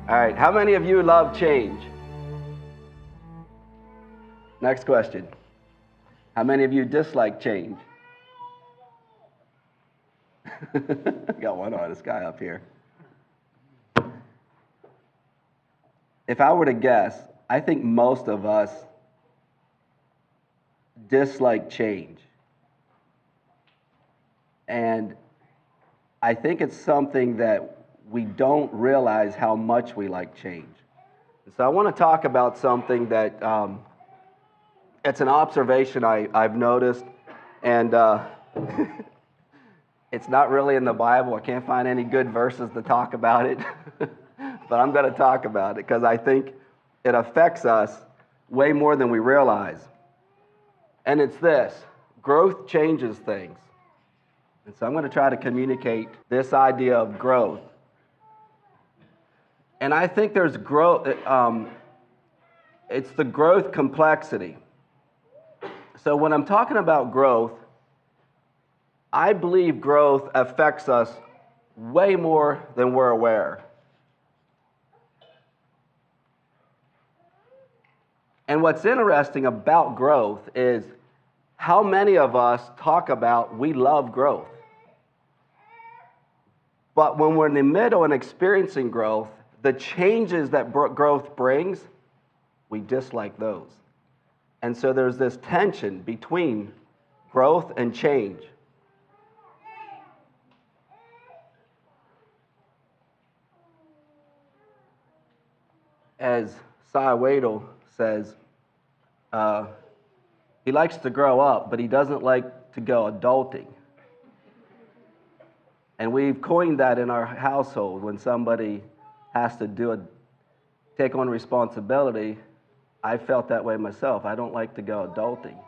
All right, how many of you love change? Next question. How many of you dislike change? Got one honest guy up here. If I were to guess, I think most of us dislike change. And I think it's something that we don't realize how much we like change. So I want to talk about something that it's an observation I've noticed, and it's not really in the Bible. I can't find any good verses to talk about it, but I'm going to talk about it because I think it affects us way more than we realize. And it's this: growth changes things. And so I'm going to try to communicate this idea of growth. And I think there's growth, it's the growth complexity. So when I'm talking about growth, I believe growth affects us way more than we're aware. And what's interesting about growth is how many of us talk about we love growth. But when we're in the middle and experiencing growth, the changes that growth brings, we dislike those. And so there's this tension between growth and change. As Cy Wadle says, he likes to grow up, but he doesn't like to go adulting. And we've coined that in our household. When somebody has to take on responsibility, I felt that way myself. I don't like to go adulting.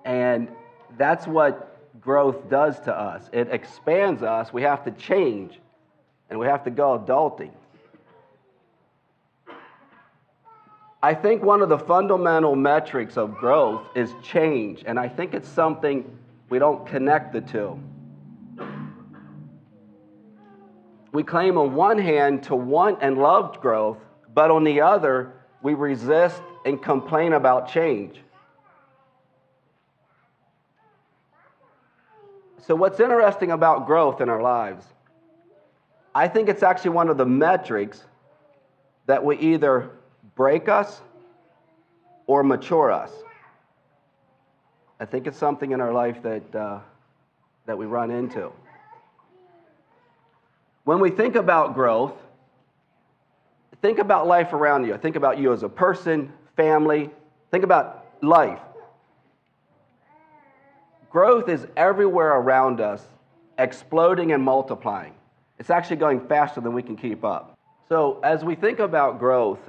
And that's what growth does to us. It expands us. We have to change, and we have to go adulting. I think one of the fundamental metrics of growth is change, and I think it's something we don't connect the two. We claim on one hand to want and love growth, but on the other, we resist and complain about change. So what's interesting about growth in our lives? I think it's actually one of the metrics that will either break us or mature us. I think it's something in our life that we run into. When we think about growth, think about life around you. Think about you as a person, family. Think about life. Growth is everywhere around us, exploding and multiplying. It's actually going faster than we can keep up. So as we think about growth,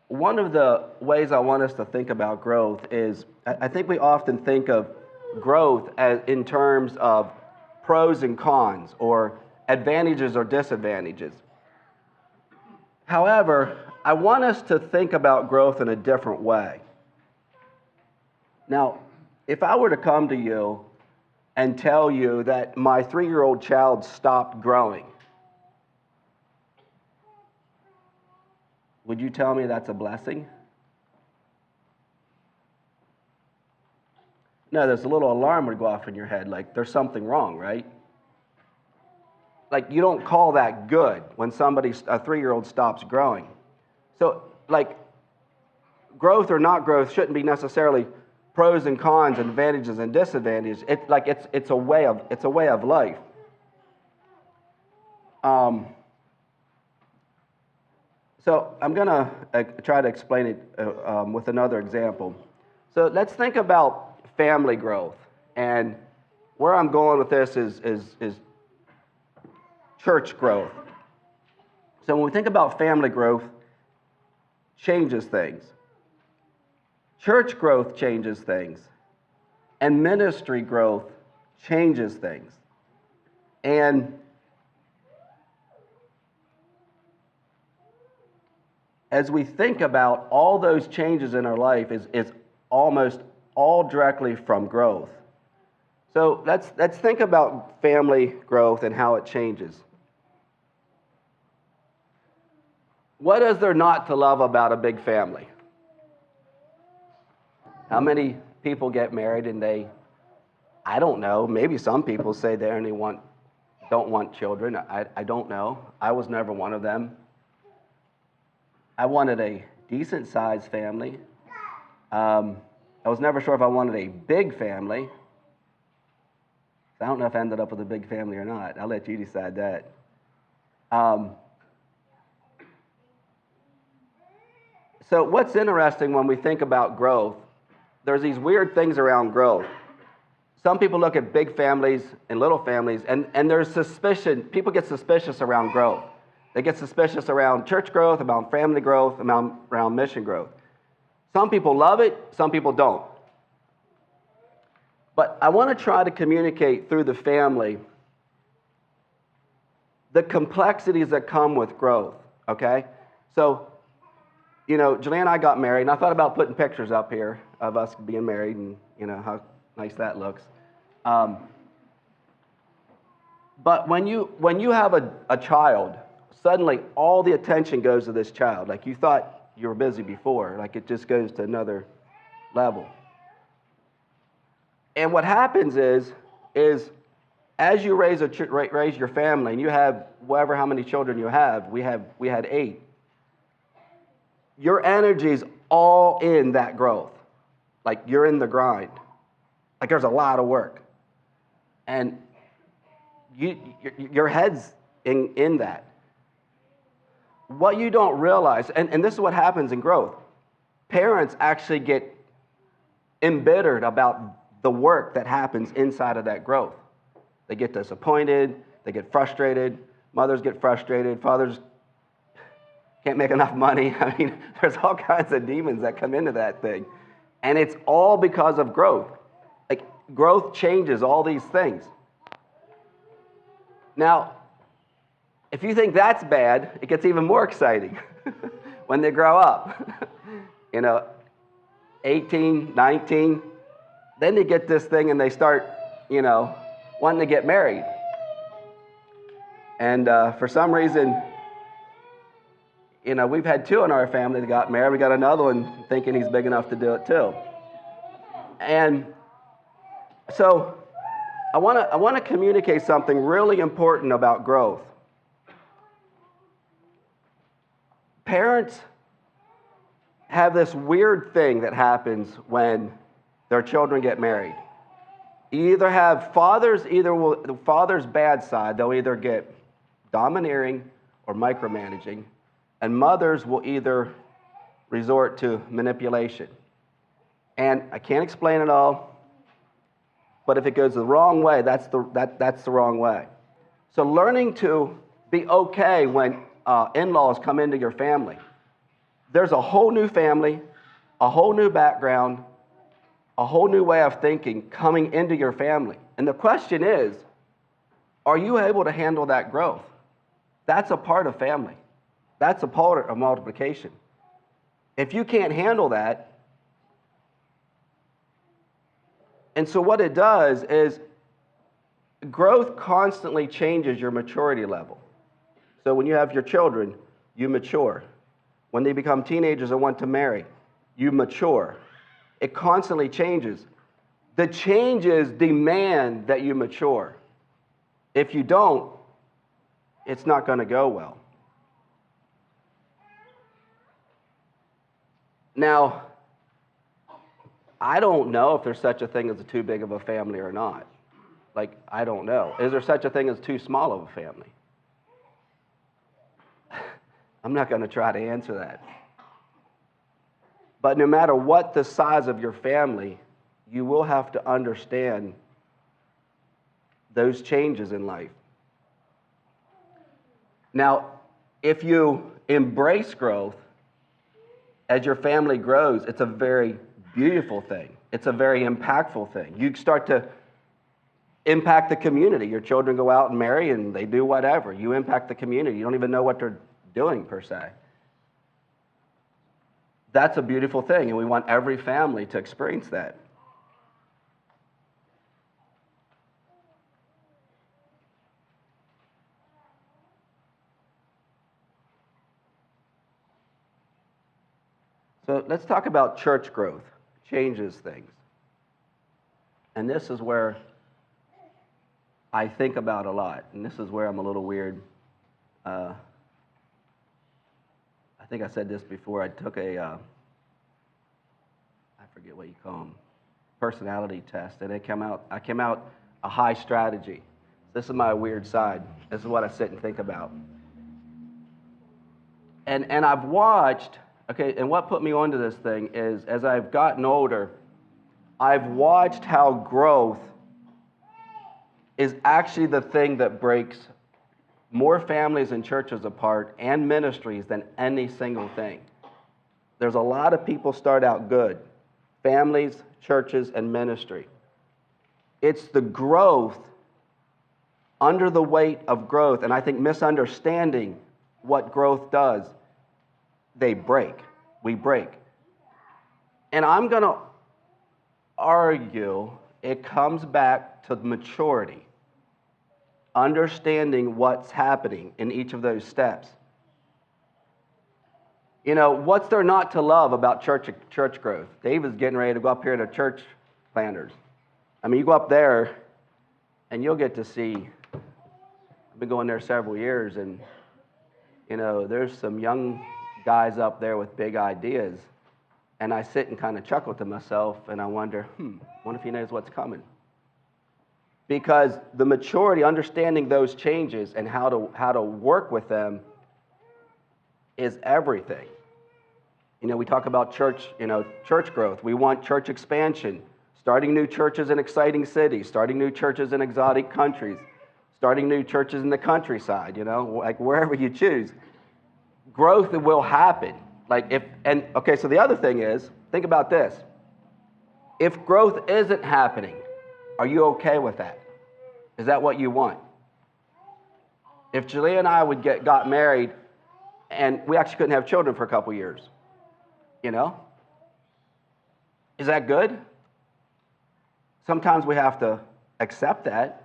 one of the ways I want us to think about growth is, I think we often think of growth as in terms of pros and cons, or advantages or disadvantages. However, I want us to think about growth in a different way. Now, if I were to come to you and tell you that my 3-year-old child stopped growing, would you tell me that's a blessing? No, there's a little alarm would go off in your head, like there's something wrong, right? Like you don't call that good when a 3-year-old stops growing. So like growth or not growth shouldn't be necessarily pros and cons, advantages and disadvantages. It's a way of life. So I'm gonna try to explain it with another example. So let's think about family growth, and where I'm going with this is church growth. So when we think about family growth, changes things. Church growth changes things, and ministry growth changes things. And as we think about all those changes in our life is almost all directly from growth. So let's think about family growth and how it changes. What is there not to love about a big family? How many people get married and I don't know, maybe some people say they only don't want children. I don't know. I was never one of them. I wanted a decent sized family. I was never sure if I wanted a big family. I don't know if I ended up with a big family or not. I'll let you decide that. So what's interesting when we think about growth, there's these weird things around growth. Some people look at big families and little families, and there's suspicion. People get suspicious around growth. They get suspicious around church growth, about family growth, around mission growth. Some people love it, some people don't. But I want to try to communicate through the family the complexities that come with growth, okay? So, Julianne and I got married, and I thought about putting pictures up here of us being married and, how nice that looks. But when you have a child, suddenly all the attention goes to this child. Like you thought you were busy before, like it just goes to another level. And what happens is as you raise your family, and you have how many children you have, we had 8. Your energy's all in that growth. Like you're in the grind. Like there's a lot of work. And your head's in that. What you don't realize, and this is what happens in growth, parents actually get embittered about the work that happens inside of that growth. They get disappointed, they get frustrated, mothers get frustrated, fathers can't make enough money. I mean, there's all kinds of demons that come into that thing. And it's all because of growth. Like, growth changes all these things. Now, if you think that's bad, it gets even more exciting when they grow up. 18, 19, then they get this thing and they start, wanting to get married. And for some reason, we've had 2 in our family that got married. We got another one thinking he's big enough to do it too. And so I want to communicate something really important about growth. Parents have this weird thing that happens when their children get married. You either have the father's bad side, they'll either get domineering or micromanaging, and mothers will either resort to manipulation. And I can't explain it all, but if it goes the wrong way, that's the wrong way. So learning to be okay when in-laws come into your family. There's a whole new family, a whole new background, a whole new way of thinking coming into your family. And the question is, are you able to handle that growth? That's a part of family. That's a part of multiplication. If you can't handle that, and so what it does is growth constantly changes your maturity level. So when you have your children, you mature. When they become teenagers and want to marry, you mature. It constantly changes. The changes demand that you mature. If you don't, it's not going to go well. Now, I don't know if there's such a thing as too big of a family or not. Like, I don't know. Is there such a thing as too small of a family? I'm not going to try to answer that. But no matter what the size of your family, you will have to understand those changes in life. Now, if you embrace growth as your family grows, it's a very beautiful thing. It's a very impactful thing. You start to impact the community. Your children go out and marry and they do whatever. You impact the community. You don't even know what they're doing per se. That's a beautiful thing, and we want every family to experience that. So let's talk about church growth. Changes things. And this is where I think about a lot. And this is where I'm a little weird. I think I said this before. I took I forget what you call them, personality test. And I came out a high strategy. This is my weird side. This is what I sit and think about. And I've watched, okay, and what put me onto this thing is as I've gotten older, I've watched how growth is actually the thing that breaks more families and churches apart and ministries than any single thing. There's a lot of people start out good, families, churches, and ministry. It's the growth, under the weight of growth, and I think misunderstanding what growth does, we break. And I'm going to argue it comes back to maturity, understanding what's happening in each of those steps. You know, what's there not to love about church growth? David's getting ready to go up here to church planters. I mean, you go up there, and you'll get to see. I've been going there several years, and you know, there's some young guys up there with big ideas, and I sit and kind of chuckle to myself, and I wonder, wonder if he knows what's coming. Because the maturity, understanding those changes and how to work with them is everything. You know, we talk about church growth. We want church expansion, starting new churches in exciting cities, starting new churches in exotic countries, starting new churches in the countryside, you know, like wherever you choose. Growth will happen. So the other thing is, think about this. If growth isn't happening, are you okay with that? Is that what you want? If Julia and I got married and we actually couldn't have children for a couple years, you know, is that good? Sometimes we have to accept that,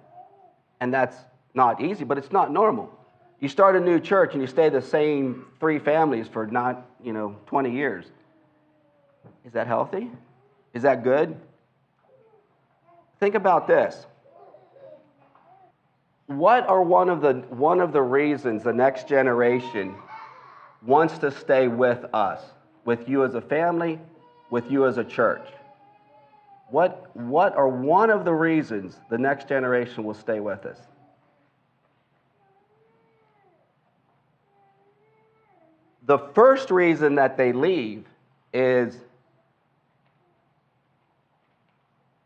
and that's not easy, but it's not normal. You start a new church and you stay the same 3 families for 20 years. Is that healthy? Is that good? Think about this. What are one of the reasons the next generation wants to stay with us, with you as a family, with you as a church? What are one of the reasons the next generation will stay with us? The first reason that they leave is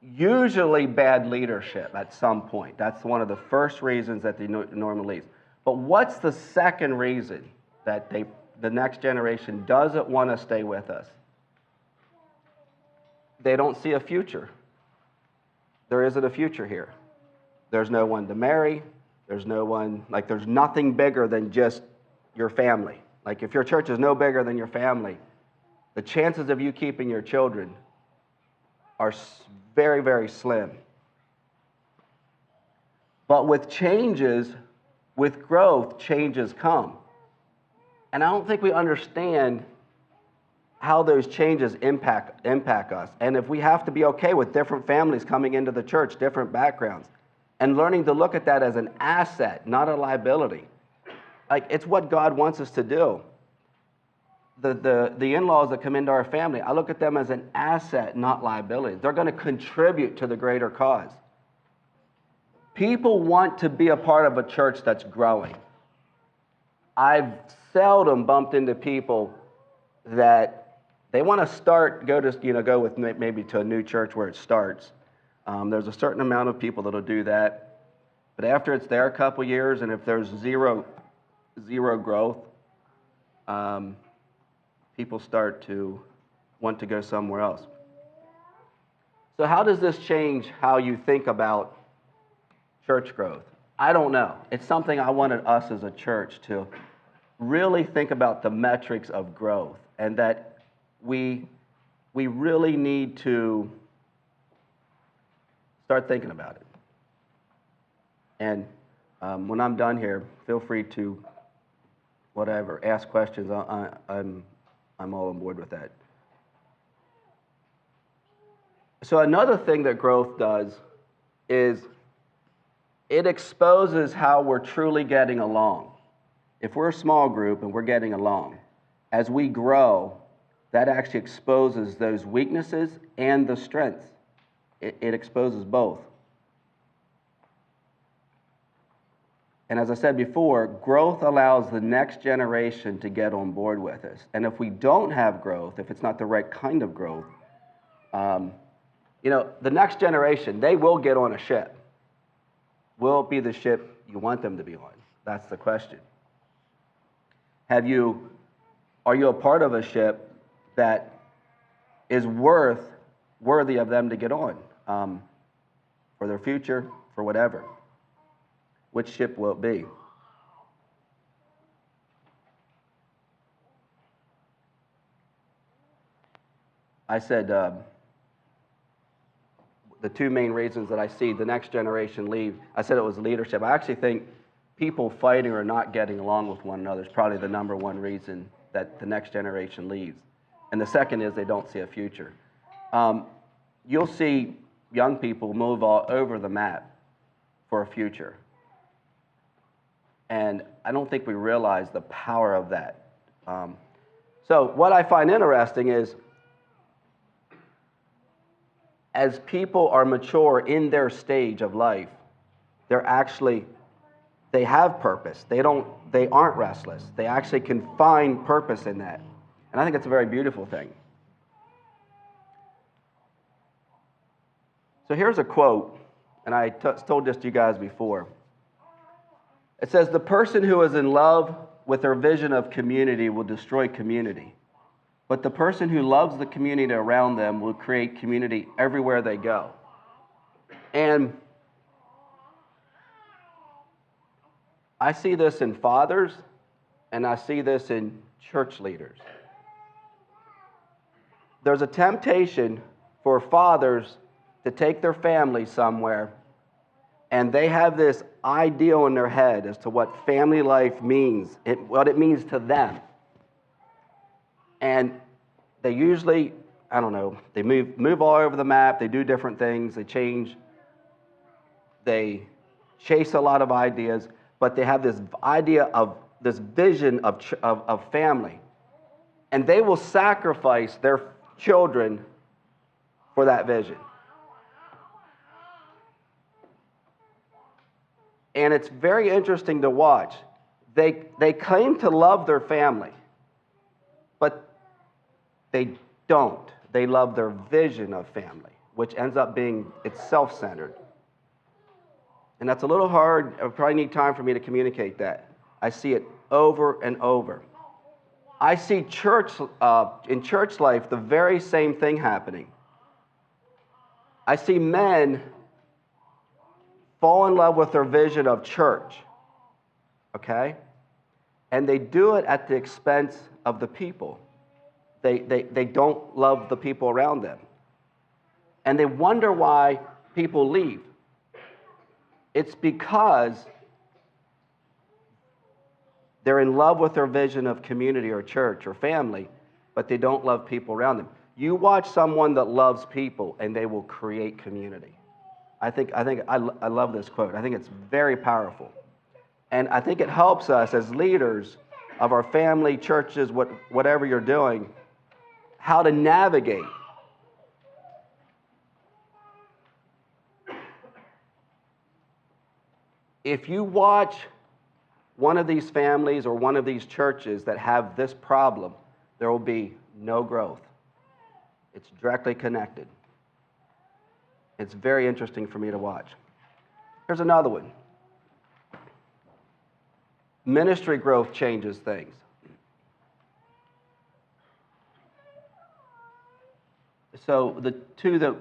usually bad leadership at some point. That's one of the first reasons that they normally leave. But what's the second reason that the next generation doesn't want to stay with us? They don't see a future. There isn't a future here. There's no one to marry. There's nothing bigger than just your family. Like if your church is no bigger than your family, the chances of you keeping your children are very, very slim. But with growth, changes come. And I don't think we understand how those changes impact us. And if we have to be okay with different families coming into the church, different backgrounds, and learning to look at that as an asset, not a liability. Like, it's what God wants us to do. The in-laws that come into our family, I look at them as an asset, not liability. They're going to contribute to the greater cause. People want to be a part of a church that's growing. I've seldom bumped into people that they want to go with maybe to a new church where it starts. There's a certain amount of people that'll do that. But after it's there a couple years, and if there's zero growth, people start to want to go somewhere else. So how does this change how you think about church growth? I don't know. It's something I wanted us as a church to really think about, the metrics of growth, and that we really need to start thinking about it. And when I'm done here, feel free to ask questions. I'm all on board with that. So another thing that growth does is it exposes how we're truly getting along. If we're a small group and we're getting along, as we grow, that actually exposes those weaknesses and the strengths. It exposes both. And as I said before, growth allows the next generation to get on board with us. And if we don't have growth, if it's not the right kind of growth, the next generation, they will get on a ship. Will it be the ship you want them to be on? That's the question. Are you a part of a ship that is worthy of them to get on for their future, for whatever? Which ship will it be? I said the two main reasons that I see the next generation leave, I said it was leadership. I actually think people fighting or not getting along with one another is probably the number one reason that the next generation leaves. And the second is they don't see a future. You'll see young people move all over the map for a future. And I don't think we realize the power of that. So what I find interesting is as people are mature in their stage of life, they have purpose. They aren't restless. They actually can find purpose in that. And I think it's a very beautiful thing. So here's a quote, and I told this to you guys before. It says, "The person who is in love with their vision of community will destroy community. But the person who loves the community around them will create community everywhere they go." And I see this in fathers, and I see this in church leaders. There's a temptation for fathers to take their family somewhere, and they have this ideal in their head as to what family life means, what it means to them. And they usually, they move all over the map, they do different things, they change, they chase a lot of ideas, but they have this idea of this vision of family. And they will sacrifice their children for that vision. And it's very interesting to watch. They claim to love their family, but they don't. They love their vision of family, which ends up being it's self-centered. And that's a little hard. I probably need time for me to communicate that. I see it over and over. I see in church life the very same thing happening. I see men fall in love with their vision of church, okay? And they do it at the expense of the people. They don't love the people around them. And they wonder why people leave. It's because they're in love with their vision of community or church or family, but they don't love people around them. You watch someone that loves people, and they will create community. I love this quote. I think it's very powerful. And I think it helps us as leaders of our family, churches, whatever you're doing, how to navigate. If you watch one of these families or one of these churches that have this problem, there will be no growth. It's directly connected. It's very interesting for me to watch. Here's another one. Ministry growth changes things. So the two that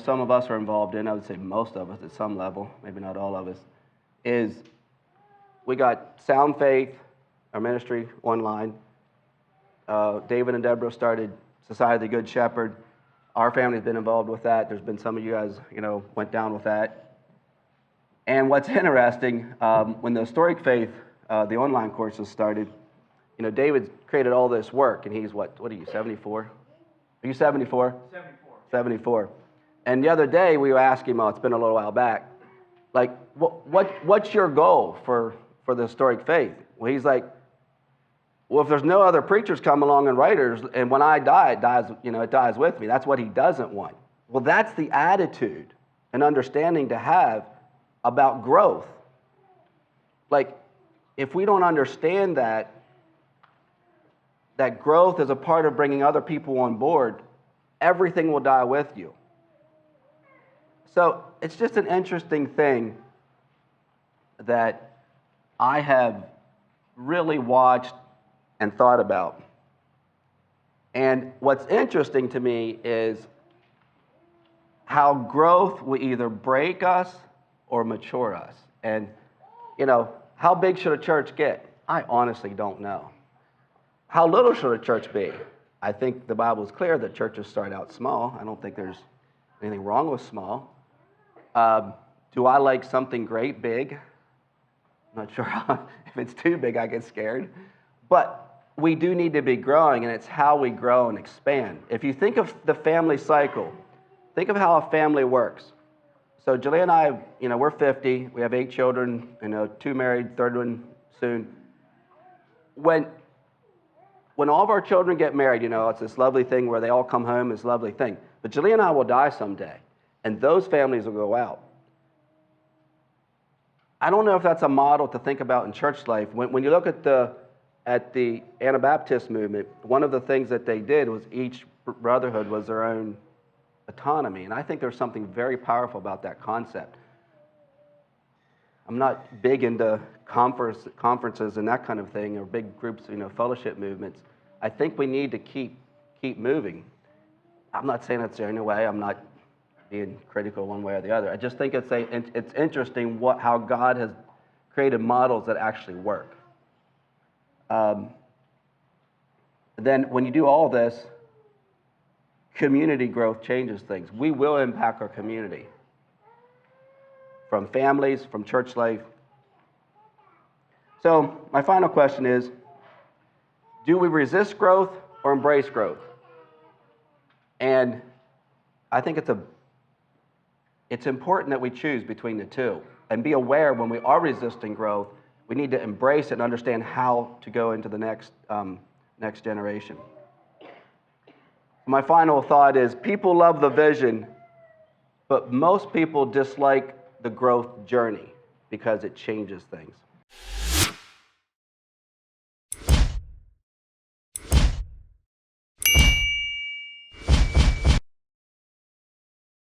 some of us are involved in, I would say most of us at some level, maybe not all of us, is we got Sound Faith, our ministry online. David and Deborah started Society of the Good Shepherd. Our family's been involved with that. There's been some of you guys, went down with that. And what's interesting, when the Historic Faith, the online courses started, David created all this work, and he's what are you, 74? Are you 74? 74. And the other day we were asking him, it's been a little while back, like, what's your goal for the historic faith? Well, he's like, well, if there's no other preachers come along and writers, and when I die, it dies with me. That's what he doesn't want. Well, that's the attitude and understanding to have about growth. Like, if we don't understand that growth is a part of bringing other people on board, everything will die with you. So it's just an interesting thing that I have really watched and thought about. And what's interesting to me is how growth will either break us or mature us. And, how big should a church get? I honestly don't know. How little should a church be? I think the Bible is clear that churches start out small. I don't think there's anything wrong with small. Do I like something great big? I'm not sure if it's too big, I get scared. But we do need to be growing, and it's how we grow and expand. If you think of the family cycle, think of how a family works. So Julie and I, we're 50. We have 8 children, 2 married, third one soon. When all of our children get married, it's this lovely thing where they all come home, this lovely thing. But Julie and I will die someday, and those families will go out. I don't know if that's a model to think about in church life. When you look at the Anabaptist movement, one of the things that they did was each brotherhood was their own autonomy. And I think there's something very powerful about that concept. I'm not big into conferences and that kind of thing, or big groups, fellowship movements. I think we need to keep moving. I'm not saying that's the only way. I'm not being critical one way or the other. I just think it's interesting how God has created models that actually work. Then when you do all this, community growth changes things. We will impact our community. From families, from church life. So my final question is, do we resist growth or embrace growth? And I think it's important that we choose between the two and be aware when we are resisting growth, we need to embrace it and understand how to go into the next generation. My final thought is, people love the vision, but most people dislike the growth journey because it changes things.